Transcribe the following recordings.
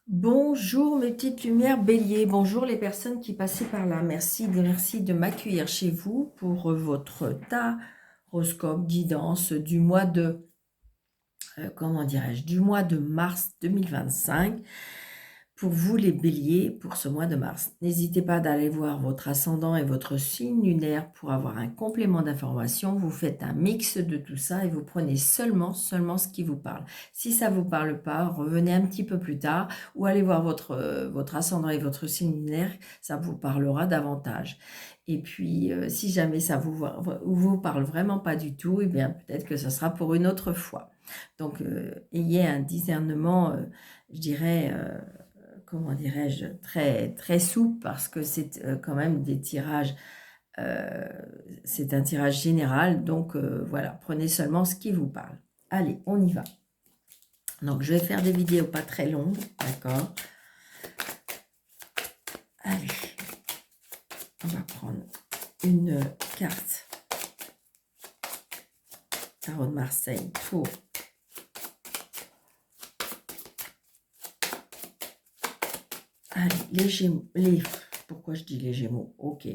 Bonjour mes petites lumières bélier, bonjour les personnes qui passaient par là. Merci de m'accueillir chez vous pour votre horoscope guidance du mois de, comment dirais-je, du mois de mars 2025. Pour vous les béliers, pour ce mois de mars, n'hésitez pas d'aller voir votre ascendant et votre signe lunaire pour avoir un complément d'information. Vous faites un mix de tout ça et vous prenez seulement ce qui vous parle. Si ça ne vous parle pas, revenez un petit peu plus tard ou allez voir votre ascendant et votre signe lunaire, ça vous parlera davantage. Et puis, si jamais ça vous parle vraiment pas du tout, eh bien peut-être que ça sera pour une autre fois. Donc, ayez un discernement, je dirais... comment dirais-je, très, très souple parce que c'est quand même des tirages, c'est un tirage général, donc voilà, prenez seulement ce qui vous parle. Allez, on y va. Donc, je vais faire des vidéos pas très longues, d'accord? Allez, on va prendre une carte Tarot de Marseille pour les Gémeaux, pourquoi je dis les Gémeaux? Ok.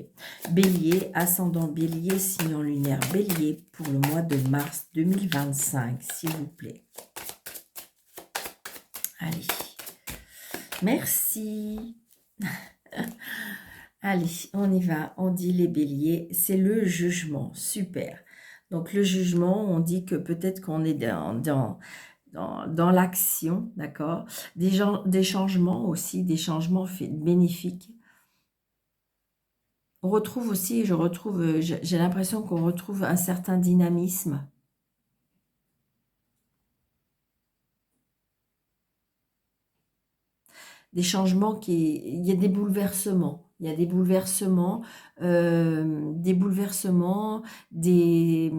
Bélier, ascendant Bélier, signe lunaire Bélier pour le mois de mars 2025, s'il vous plaît. Allez. Merci. Allez, on y va. On dit les béliers, c'est le jugement. Super. Donc le jugement, on dit que peut-être qu'on est dans l'action, d'accord? Des changements aussi, des changements bénéfiques. On retrouve aussi, j'ai l'impression qu'on retrouve un certain dynamisme. Des changements il y a des bouleversements. Il y a des bouleversements, des,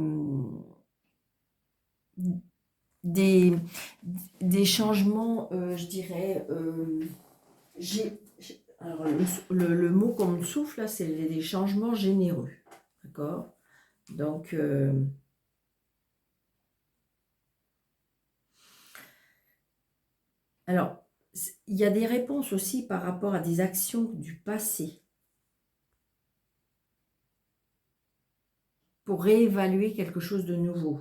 des changements, je dirais, alors le mot qu'on me souffle là, c'est des changements généreux, d'accord? Donc, alors, il y a des réponses aussi par rapport à des actions du passé pour réévaluer quelque chose de nouveau.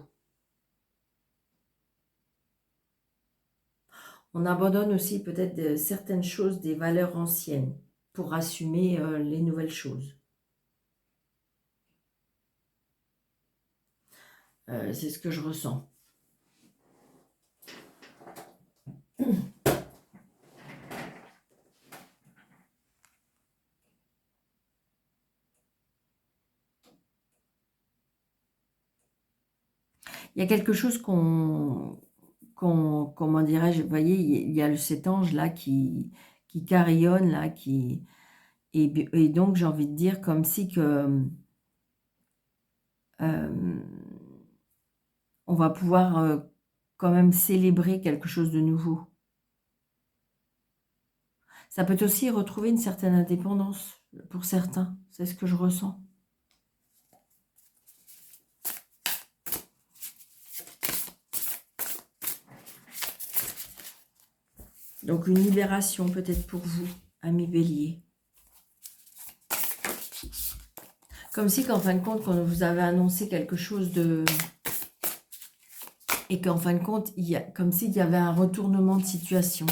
On abandonne aussi peut-être certaines choses, des valeurs anciennes, pour assumer les nouvelles choses. C'est ce que je ressens. Il y a quelque chose comment dirais-je, vous voyez, il y a cet ange là qui carillonne là, et donc j'ai envie de dire comme si que on va pouvoir quand même célébrer quelque chose de nouveau. Ça peut aussi retrouver une certaine indépendance pour certains, c'est ce que je ressens. Donc une libération peut-être pour vous, amis bélier. Comme si qu'en fin de compte, quand vous avez annoncé quelque chose de... Et qu'en fin de compte, comme s'il y avait un retournement de situation.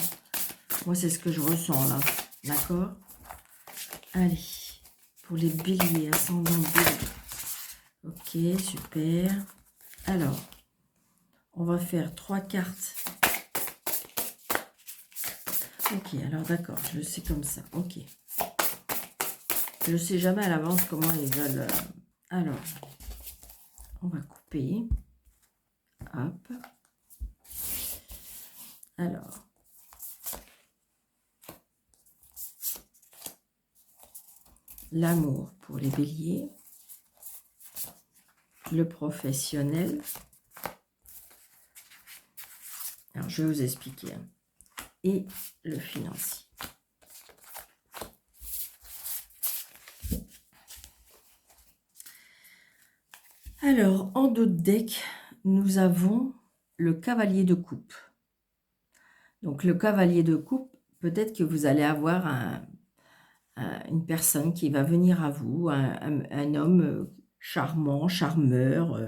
Moi, c'est ce que je ressens là. D'accord? Allez, pour les béliers, ascendant bélier. Ok, super. Alors, on va faire 3 cartes. Ok, alors d'accord, je le sais comme ça. Ok. Je ne sais jamais à l'avance comment ils veulent... Alors, on va couper. Hop. Alors. L'amour pour les béliers. Le professionnel. Alors, je vais vous expliquer. Et le financier. Alors, en dos de deck, nous avons le cavalier de coupe. Donc, le cavalier de coupe, peut-être que vous allez avoir une personne qui va venir à vous, un homme charmant, charmeur,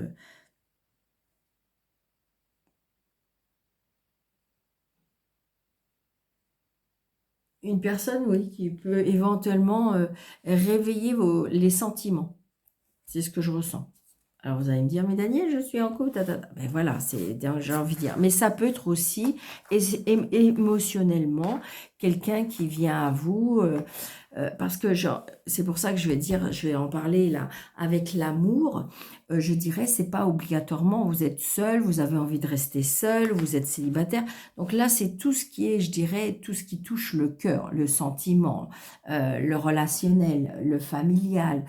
une personne, oui, qui peut éventuellement réveiller les sentiments. C'est ce que je ressens. Alors vous allez me dire, mais Daniel, je suis en couple, Ben voilà, j'ai envie de dire. Mais ça peut être aussi émotionnellement quelqu'un qui vient à vous, parce que c'est pour ça que je vais dire, je vais en parler là, avec l'amour, je dirais, c'est pas obligatoirement, vous êtes seul, vous avez envie de rester seul, vous êtes célibataire. Donc là, c'est tout ce qui est, je dirais, tout ce qui touche le cœur, le sentiment, le relationnel, le familial,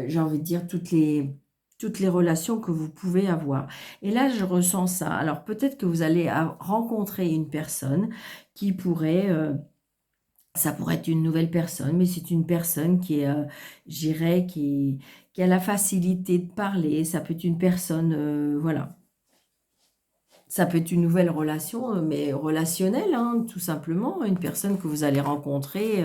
j'ai envie de dire toutes les relations que vous pouvez avoir. Et là, je ressens ça. Alors peut-être que vous allez rencontrer une personne qui pourrait, ça pourrait être une nouvelle personne, mais c'est une personne qui est, j'irais, qui a la facilité de parler. Ça peut être une personne, voilà. Ça peut être une nouvelle relation, mais relationnelle, hein, tout simplement. Une personne que vous allez rencontrer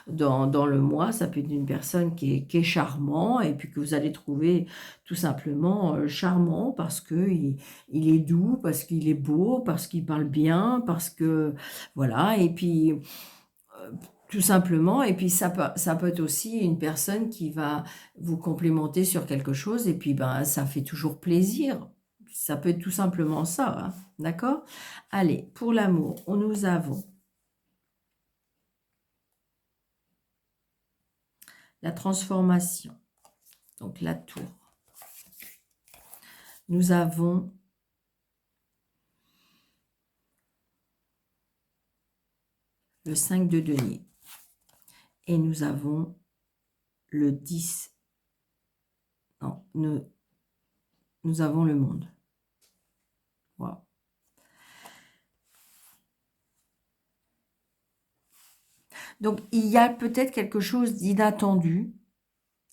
dans le mois, ça peut être une personne qui est charmant et puis que vous allez trouver tout simplement charmant parce que il est doux, parce qu'il est beau, parce qu'il parle bien, parce que voilà. Et puis tout simplement, et puis ça peut être aussi une personne qui va vous complémenter sur quelque chose, et puis ben, ça fait toujours plaisir. Ça peut être tout simplement ça, hein. D'accord? Allez, pour l'amour, nous avons la transformation, donc la tour. Nous avons le 5 de denier. Et nous avons le 10. Non, nous avons le monde. Wow. Donc, il y a peut-être quelque chose d'inattendu.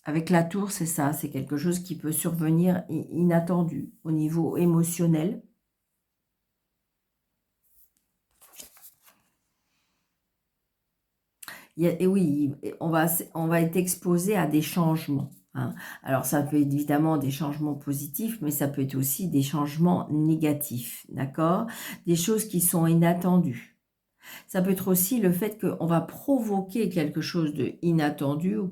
Avec la tour, c'est ça, c'est quelque chose qui peut survenir inattendu au niveau émotionnel. Et oui, on va être exposé à des changements, hein. Alors, ça peut être évidemment des changements positifs, mais ça peut être aussi des changements négatifs, d'accord? Des choses qui sont inattendues. Ça peut être aussi le fait qu'on va provoquer quelque chose d'inattendu ou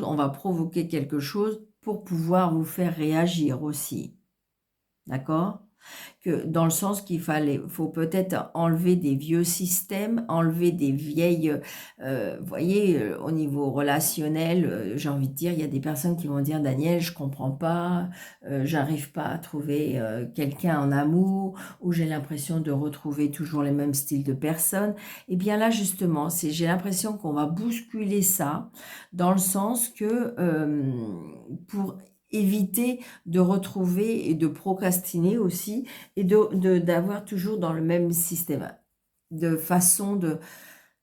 on va provoquer quelque chose pour pouvoir vous faire réagir aussi. D'accord? Que dans le sens faut peut-être enlever des vieux systèmes, enlever des vieilles, vous voyez, au niveau relationnel, j'ai envie de dire, il y a des personnes qui vont dire, Daniel, je comprends pas, j'arrive pas à trouver quelqu'un en amour, ou j'ai l'impression de retrouver toujours les mêmes styles de personnes. Et bien là, justement, j'ai l'impression qu'on va bousculer ça, dans le sens que pour éviter de retrouver et de procrastiner aussi, et d'avoir toujours dans le même système, de façon de...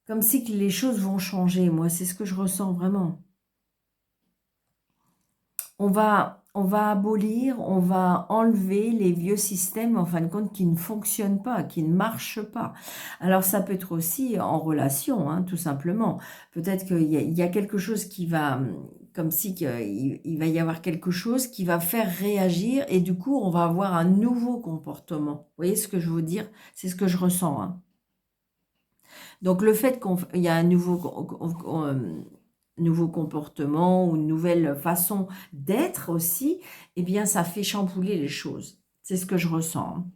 Comme si que les choses vont changer, moi, c'est ce que je ressens vraiment. On va abolir, on va enlever les vieux systèmes, en fin de compte, qui ne fonctionnent pas, qui ne marchent pas. Alors, ça peut être aussi en relation, hein, tout simplement. Peut-être il y a quelque chose qui va, comme si il va y avoir quelque chose qui va faire réagir, et du coup, on va avoir un nouveau comportement. Vous voyez ce que je veux dire? C'est ce que je ressens, hein. Donc, le fait qu'il y a un nouveau comportement ou une nouvelle façon d'être aussi, eh bien, ça fait chambouler les choses. C'est ce que je ressens.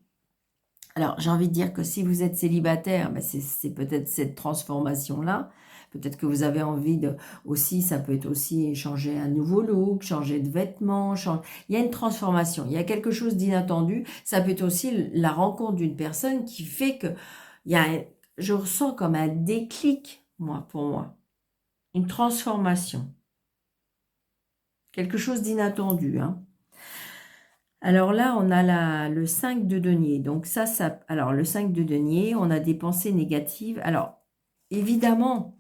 Alors, j'ai envie de dire que si vous êtes célibataire, ben c'est peut-être cette transformation-là. Peut-être que vous avez envie aussi, ça peut être aussi changer un nouveau look, changer de vêtements. Il y a une transformation, il y a quelque chose d'inattendu. Ça peut être aussi la rencontre d'une personne qui fait que je ressens comme un déclic, moi, pour moi. Une transformation. Quelque chose d'inattendu, hein. Alors là, on a le 5 de denier. Donc alors le 5 de denier, on a des pensées négatives. Alors, évidemment,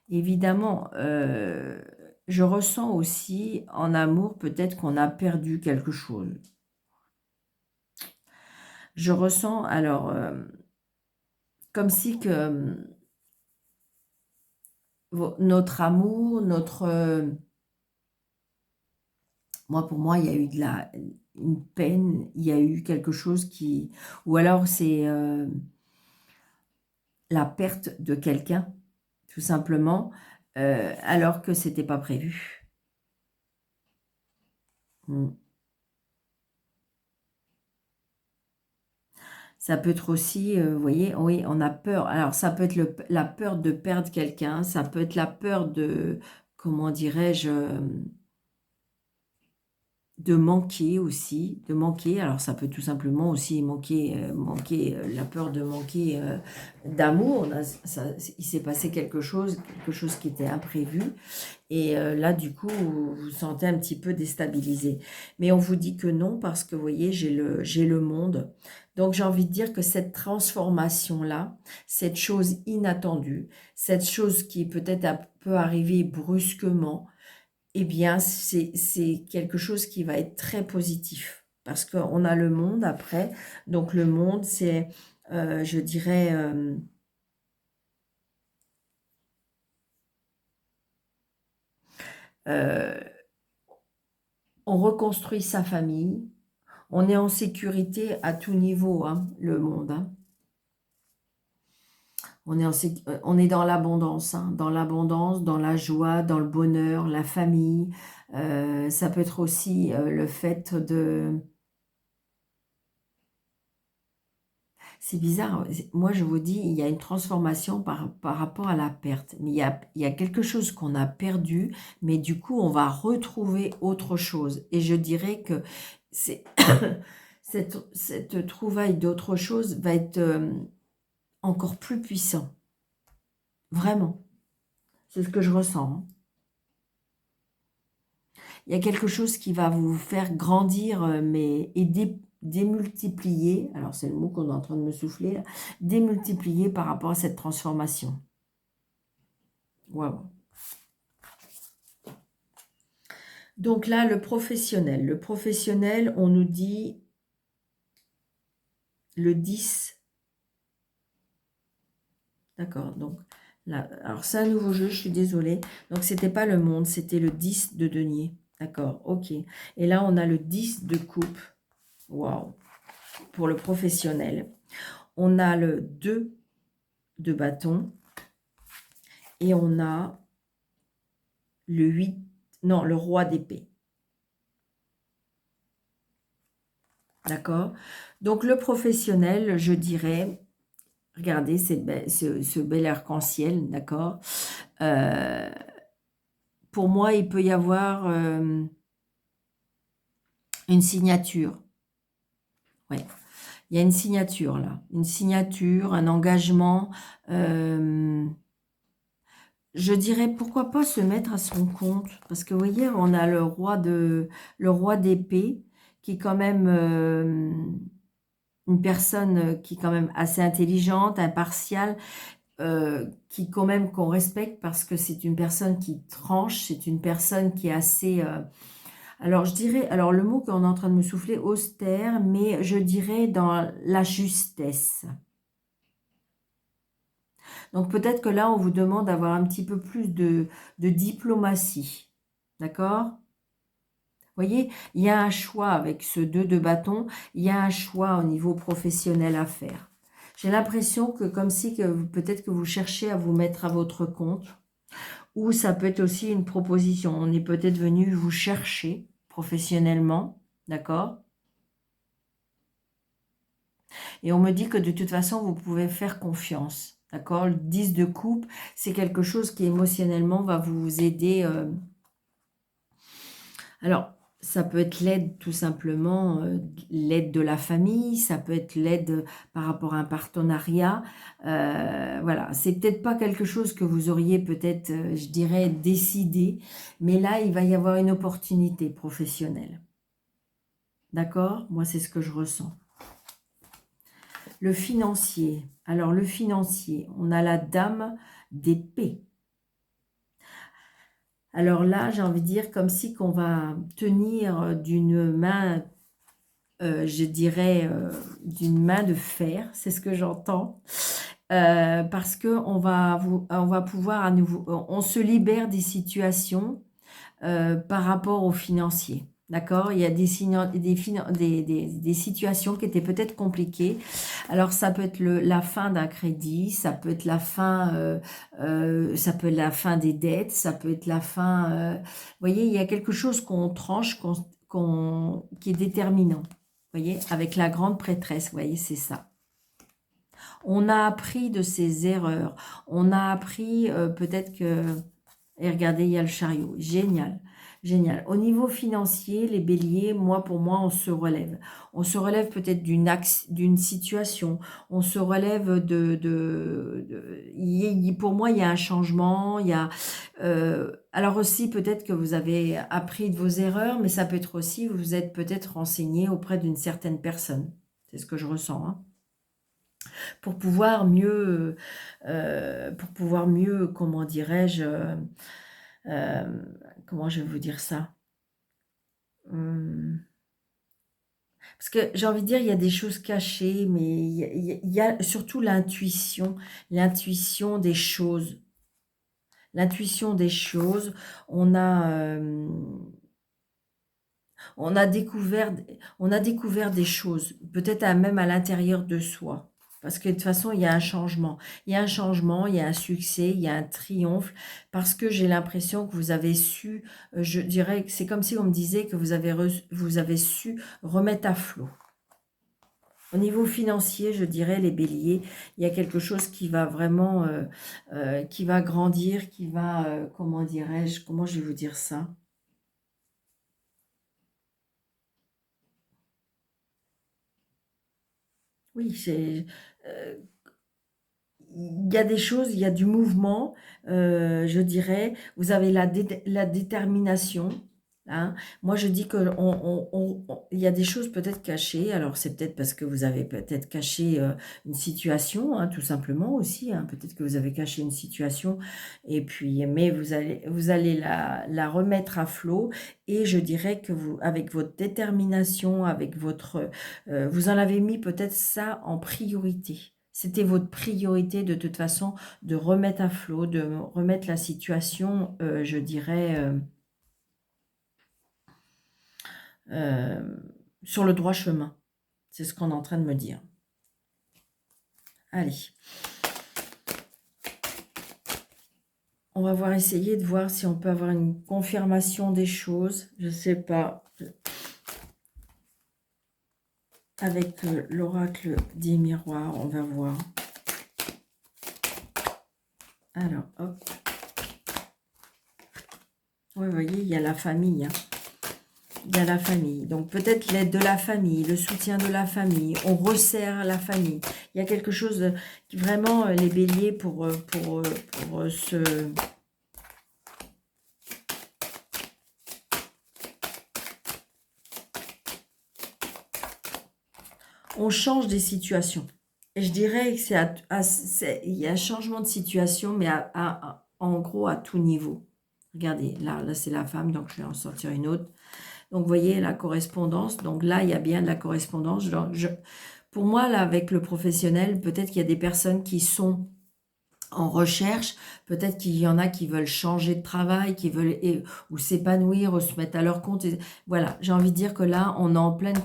je ressens aussi en amour peut-être qu'on a perdu quelque chose. Je ressens, alors, comme si que notre amour, moi, pour moi, il y a eu une peine, il y a eu quelque chose qui... Ou alors c'est la perte de quelqu'un, tout simplement, alors que c'était pas prévu. Mm. Ça peut être aussi, vous voyez, oui, on a peur. Alors, ça peut être la peur de perdre quelqu'un, ça peut être la peur de, comment dirais-je, de manquer aussi, de manquer. Alors, ça peut tout simplement aussi manquer la peur de manquer d'amour. Il s'est passé quelque chose qui était imprévu. Et là, du coup, vous vous sentez un petit peu déstabilisé. Mais on vous dit que non, parce que, vous voyez, j'ai le monde. Donc, j'ai envie de dire que cette transformation-là, cette chose inattendue, cette chose qui peut-être peut arriver brusquement, eh bien, c'est quelque chose qui va être très positif. Parce qu'on a le monde après. Donc, le monde, c'est, je dirais... euh, on reconstruit sa famille. On est en sécurité à tout niveau, hein, le monde. Hein. On est dans l'abondance, hein, dans la joie, dans le bonheur, la famille. Ça peut être aussi le fait de... C'est bizarre, moi je vous dis, il y a une transformation par rapport à la perte. Mais il y a quelque chose qu'on a perdu, mais du coup on va retrouver autre chose. Et je dirais que c'est cette trouvaille d'autre chose va être encore plus puissant. Vraiment. C'est ce que je ressens. Hein. Il y a quelque chose qui va vous faire grandir, mais et démultiplier, alors c'est le mot qu'on est en train de me souffler, là, démultiplier par rapport à cette transformation. Waouh. Donc là, le professionnel. Le professionnel, on nous dit le 10. D'accord, donc là, alors c'est un nouveau jeu, je suis désolée. Donc c'était pas le monde, c'était le 10 de denier. D'accord, ok. Et là, on a le 10 de coupe. Waouh. Pour le professionnel. On a le 2 de bâton. Et on a le 8, non, le roi d'épée. D'accord? Donc, le professionnel, je dirais, regardez ce bel arc-en-ciel, d'accord? Euh, pour moi, il peut y avoir une signature. Ouais. Il y a une signature là. Une signature, un engagement. Je dirais pourquoi pas se mettre à son compte. Parce que vous voyez, on a le roi d'épée qui est quand même une personne qui est quand même assez intelligente, impartiale, qui quand même qu'on respecte parce que c'est une personne qui tranche, c'est une personne qui est assez... alors je dirais, alors le mot qu'on est en train de me souffler, austère, mais je dirais dans la justesse. Donc peut-être que là, on vous demande d'avoir un petit peu plus de diplomatie. D'accord? Vous voyez, il y a un choix avec ce 2 de bâton, il y a un choix au niveau professionnel à faire. J'ai l'impression que comme si que peut-être que vous cherchez à vous mettre à votre compte, ou ça peut être aussi une proposition. On est peut-être venu vous chercher professionnellement, d'accord? Et on me dit que de toute façon, vous pouvez faire confiance, d'accord? Le 10 de coupe, c'est quelque chose qui émotionnellement va vous aider. Alors, ça peut être l'aide tout simplement, l'aide de la famille, ça peut être l'aide par rapport à un partenariat. Voilà, c'est peut-être pas quelque chose que vous auriez peut-être, je dirais, décidé, mais là, il va y avoir une opportunité professionnelle. D'accord? Moi, c'est ce que je ressens. Le financier. Alors, le financier, on a la dame d'épée. Alors là, j'ai envie de dire comme si qu'on va tenir d'une main, je dirais, d'une main de fer, c'est ce que j'entends. parce que on va pouvoir à nouveau, on se libère des situations par rapport aux financiers. D'accord? Il y a des situations qui étaient peut-être compliquées. Alors, ça peut être la fin d'un crédit, ça peut être la fin, ça peut être la fin des dettes, ça peut être la fin. Vous voyez, il y a quelque chose qu'on tranche, qui est déterminant. Vous voyez, avec la grande prêtresse, vous voyez, c'est ça. On a appris de ses erreurs. On a appris peut-être que... Et regardez, il y a le chariot. Génial. Génial. Au niveau financier, les béliers, pour moi, on se relève. On se relève peut-être d'une situation. On se relève pour moi, il y a un changement. Alors aussi, peut-être que vous avez appris de vos erreurs, mais ça peut être aussi, vous êtes peut-être renseigné auprès d'une certaine personne. C'est ce que je ressens, hein. Pour pouvoir mieux, comment dirais-je, euh, comment je vais vous dire ça? Parce que j'ai envie de dire, il y a des choses cachées, mais il y a surtout l'intuition des choses. L'intuition des choses, on a, euh, on a découvert, on a découvert des choses, peut-être même à l'intérieur de soi. Parce que de toute façon, il y a un changement. Il y a un changement, il y a un succès, il y a un triomphe. Parce que j'ai l'impression que vous avez su, je dirais que c'est comme si on me disait que vous avez su remettre à flot. Au niveau financier, je dirais, les béliers, il y a quelque chose qui va vraiment, qui va grandir, qui va, comment dirais-je, comment je vais vous dire ça? Oui, il y a des choses, il y a du mouvement, je dirais. Vous avez la détermination. Hein. Moi, je dis que il y a des choses peut-être cachées. Alors, c'est peut-être parce que vous avez peut-être caché une situation, hein, tout simplement aussi. Hein. Peut-être que vous avez caché une situation, et puis, mais vous allez la remettre à flot. Et je dirais que vous, avec votre détermination, vous en avez mis peut-être ça en priorité. C'était votre priorité de toute façon de remettre à flot, de remettre la situation, je dirais, euh, sur le droit chemin. C'est ce qu'on est en train de me dire. Allez. On va essayer de voir si on peut avoir une confirmation des choses. Je ne sais pas. Avec l'oracle des miroirs, on va voir. Alors, hop. Oui, vous voyez, il y a la famille. Hein. Il y a la famille. Donc, peut-être l'aide de la famille, le soutien de la famille. On resserre la famille. Il y a quelque chose qui vraiment, les béliers, pour se... On change des situations. Et je dirais que il y a un changement de situation, mais en gros à tout niveau. Regardez, là c'est la femme, donc je vais en sortir une autre. Donc, vous voyez la correspondance. Donc là, il y a bien de la correspondance. Pour moi, là, avec le professionnel, peut-être qu'il y a des personnes qui sont en recherche, peut-être qu'il y en a qui veulent changer de travail, qui veulent ou s'épanouir, ou se mettre à leur compte. Voilà, j'ai envie de dire que là, on est en pleine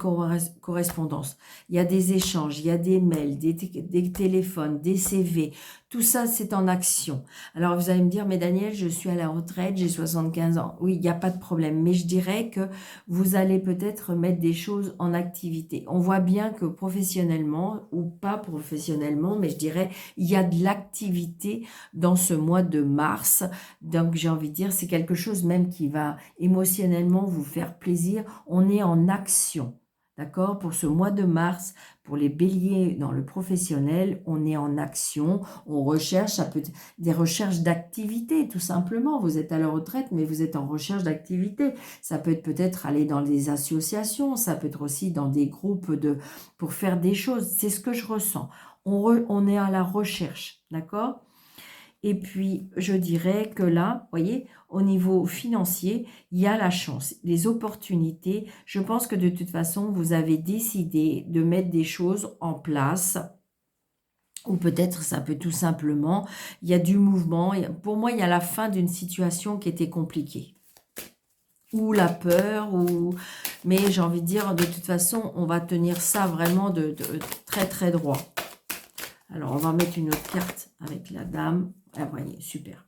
correspondance. Il y a des échanges, il y a des mails, des téléphones, des CV. Tout ça, c'est en action. Alors, vous allez me dire, mais Daniel, je suis à la retraite, j'ai 75 ans. Oui, il n'y a pas de problème. Mais je dirais que vous allez peut-être mettre des choses en activité. On voit bien que professionnellement, ou pas professionnellement, mais je dirais, il y a de l'activité dans ce mois de mars. Donc, j'ai envie de dire, c'est quelque chose même qui va émotionnellement vous faire plaisir. On est en action. D'accord? Pour ce mois de mars, pour les béliers dans le professionnel, on est en action, on recherche, ça peut être des recherches d'activité, tout simplement. Vous êtes à la retraite, mais vous êtes en recherche d'activité. Ça peut être peut-être aller dans des associations, ça peut être aussi dans des groupes pour faire des choses. C'est ce que je ressens. On est à la recherche, d'accord? Et puis, je dirais que là, vous voyez, au niveau financier, il y a la chance, les opportunités. Je pense que de toute façon, vous avez décidé de mettre des choses en place Ou peut-être ça peut tout simplement, il y a du mouvement. Pour moi, il y a la fin d'une situation qui était compliquée. Ou la peur, mais j'ai envie de dire, de toute façon, on va tenir ça vraiment de très très droit. Alors, on va mettre une autre carte avec la dame. Ah, voyez, super.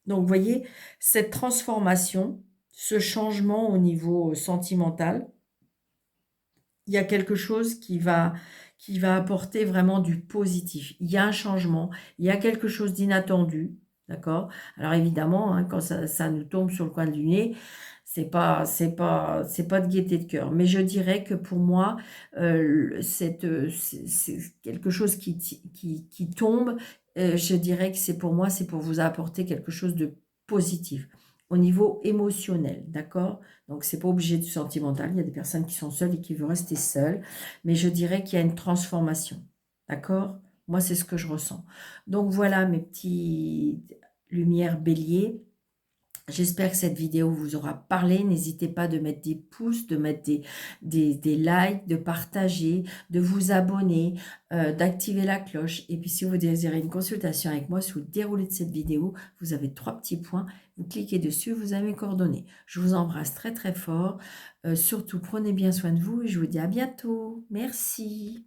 Donc, vous voyez, cette transformation, ce changement au niveau sentimental, il y a quelque chose qui va apporter vraiment du positif. Il y a un changement, il y a quelque chose d'inattendu, d'accord? Alors évidemment, hein, quand ça nous tombe sur le coin du nez, c'est pas de gaieté de cœur. Mais je dirais que pour moi, c'est quelque chose qui tombe. Je dirais que pour moi, c'est pour vous apporter quelque chose de positif au niveau émotionnel, d'accord? Donc, c'est pas obligé de sentimental. Il y a des personnes qui sont seules et qui veulent rester seules. Mais je dirais qu'il y a une transformation. D'accord? Moi, c'est ce que je ressens. Donc, voilà mes petites lumières bélier. J'espère que cette vidéo vous aura parlé. N'hésitez pas de mettre des pouces, de mettre des likes, de partager, de vous abonner, d'activer la cloche. Et puis, si vous désirez une consultation avec moi sous le déroulé de cette vidéo, vous avez 3 petits points. Vous cliquez dessus, vous avez mes coordonnées. Je vous embrasse très très fort. Surtout, prenez bien soin de vous et je vous dis à bientôt. Merci.